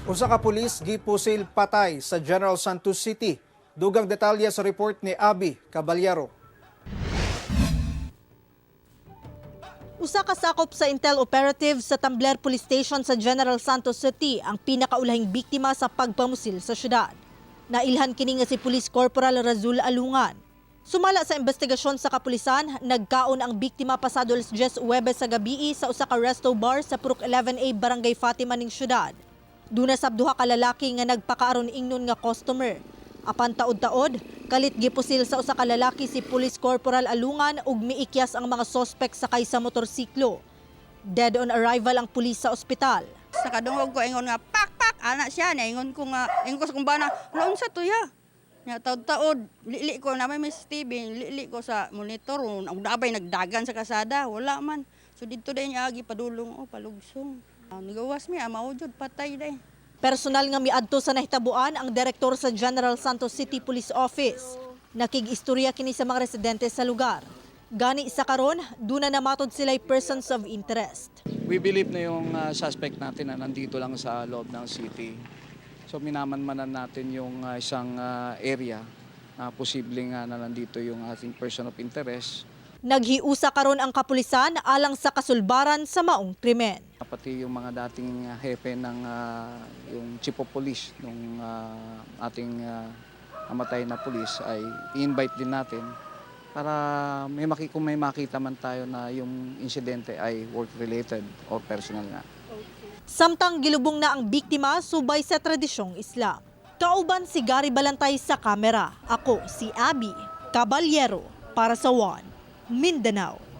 Usa ka pulis gipusil patay sa General Santos City. Dugang detalye sa report ni Abby Caballero. Usa ka sakop sa Intel Operative sa Tambler Police Station sa General Santos City ang pinakaulahing biktima sa pagpamusil sa syudad. Nailhan kini nga si Police Corporal Razul Alungan. Sumala sa investigasyon sa kapulisan, nagkaon ang biktima pasado alas 10 Huwebes sa gabi sa usa ka resto bar sa Purok 11A Barangay Fatima ning syudad. Duna sab duha ka lalaki nga nagpakaaron ingnon nga customer. Apan taod-taod, kalit gipusil sa usa ka lalaki si Police Corporal Alungan ug miikyas ang mga sospek sakay sa motorsiklo. Dead on arrival ang pulis sa ospital. Sa kadungog ko ingon nga pak anak siya na ingon ko sa kumbana unsa to ya. Nya taod-taod lili ko na may Miss TV, lili ko sa monitor ang dabay nagdagan sa kasada, wala man. So didto day niya agi padulong palugsong. Nigawas mi maujud patay day. Personal nga miadto sa nahitabuan ang direktor sa General Santos City Police Office. Nakig-istorya kini sa mga residente sa lugar. Gani sa karon, duna na matod sila'y persons of interest. We believe na yung suspect natin na nandito lang sa loob ng city. So minamanmanan natin yung isang area na posibleng na nandito yung ating person of interest. Naghiusa karon ang kapulisan alang sa kasulbaran sa maong krimen. Pati yung mga dating hepe ng yung chief of police nung ating namatay na police ay i-invite din natin para kung may makita man tayo na yung insidente ay work-related or personal nga. Samtang gilubong na ang biktima subay sa tradisyong Islam. Kauban si Gary Balantay sa kamera. Ako si Abby Caballero para sa One Mindanao.